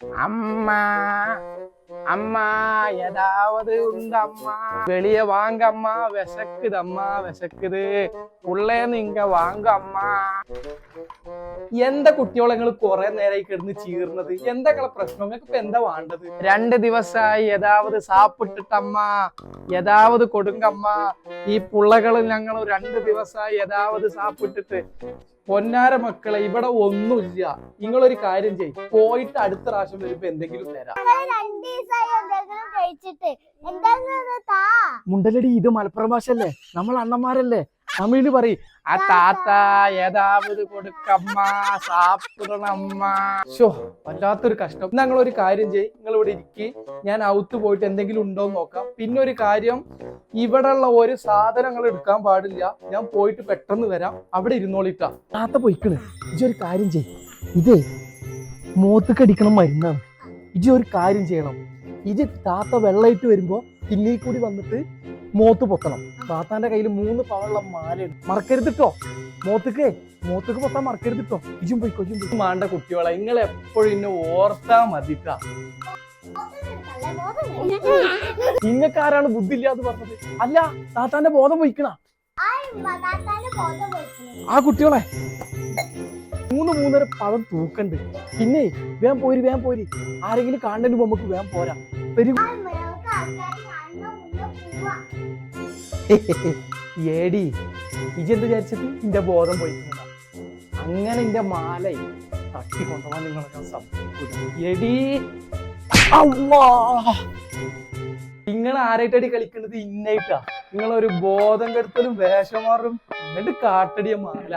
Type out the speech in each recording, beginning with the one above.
அம்மா அம்மா ஏதாவது உண்டம்மா வெளியே வாங்க அம்மா விசக்குது அம்மா விசக்குது പുള്ളേന്ന് ഇങ്ങ വാങ്ക അമ്മ എന്താ കുട്ടിയോളെ നിങ്ങൾ കുറെ നേരമായി കിടന്ന് ചീർന്നത് എന്താ പ്രശ്നം നിങ്ങൾക്ക് ഇപ്പൊ എന്താ വേണ്ടത് 2 ദിവസമായി ഏതാവത് സാപ്പിട്ടിട്ടമ്മ ഏതാവത് കൊടുങ്കമ്മ ഈ പുള്ളകള് ഞങ്ങൾ 2 ദിവസമായി ഏതാവത് സാപ്പിട്ടിട്ട് പൊന്നാര മക്കളെ ഇവിടെ ഒന്നുമില്ല നിങ്ങളൊരു കാര്യം ചെയ്യും പോയിട്ട് അടുത്ത പ്രാവശ്യം വരുമ്പോ എന്തെങ്കിലും തരാം മുണ്ടലടി ഇത് മലപ്പുറം ഭാഷല്ലേ നമ്മൾ അണ്ണന്മാരല്ലേ തമിഴില് പറയും ആ താത്ത ഏതാവത് കൊടുക്കമ്മ സാപ്പിടണമ്മ ഷോ വല്ലാത്തൊരു കഷ്ടം. ഞങ്ങളൊരു കാര്യം ചെയ്യും നിങ്ങൾ ഇവിടെ ഇരിക്കി ഞാൻ ഔത്ത് പോയിട്ട് എന്തെങ്കിലും ഉണ്ടോ എന്ന് നോക്കാം. പിന്നെ ഒരു കാര്യം ഇവിടെയുള്ള ഒരു സാധനങ്ങൾ എടുക്കാൻ പാടില്ല. ഞാൻ പോയിട്ട് പെട്ടെന്ന് വരാം. അവിടെ ഇരുന്നോളിട്ടാ. താത്ത പോയിക്കണ് ഇജൊരു കാര്യം ചെയ്യും ഇതേ മോത്തക്കടിക്കണം മരുന്നാണ്. ഇജൊരു കാര്യം ചെയ്യണം ഇജ് താത്ത വെള്ളയിട്ട് വരുമ്പോ പിന്നീ കൂടി വന്നിട്ട് മോത്ത് പൊത്തണം. താത്താന്റെ കയ്യിൽ 3 പവനുള്ള മാലയുണ്ട്. മറക്കരുതിട്ടോ മോത്തുക്ക് പൊത്താൻ മറക്കരുതിട്ടോ. ഇജും പോയിക്കോ മാണ്ട കുട്ടികളെ നിങ്ങൾ എപ്പോഴും ഇന്നെ ഓർത്താ മതിട്ടാ. നിങ്ങൾക്കാരാണ് ബുദ്ധി ഇല്ലാന്ന് പറഞ്ഞത്? അല്ല താത്താന്റെ ബോധം പോയിക്കണ ആ കുട്ടികളെ 3-3.5 പവൻ തൂക്കണ്ട്. പിന്നെ വേഗം പോരി ആരെങ്കിലും കാണുന്നതിന് മുമ്പ് നമുക്ക് വേഗം പോരാ. ഏടി ഇജെന്ത് വിചാരിച്ചിട്ട് ഇന്റെ ബോധം പോയിട്ടാ. അങ്ങനെ ഇന്റെ മാല തട്ടി കൊണ്ടുപോകാൻ നിങ്ങളൊക്കെ എടി നിങ്ങൾ ആരായിട്ടടി കളിക്കുന്നത്? ഇന്നായിട്ടാ. നിങ്ങളൊരു ബോധം കെടുത്തലും വേഷമാറും എന്നിട്ട് കാട്ടടിയ മാല.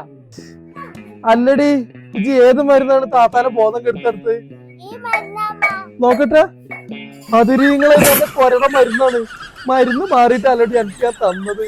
അല്ലടി ഇജ് ഏത് മരുന്നാണ് താത്താനെ ബോധം കെടുത്തെടുത്ത് നോക്കട്ടെ? അതിരി നിങ്ങളെ കൊരട മരുന്നാണ്. മരുന്ന് മാറിയിട്ട് അല്ലടി എനിക്ക് തന്നത്.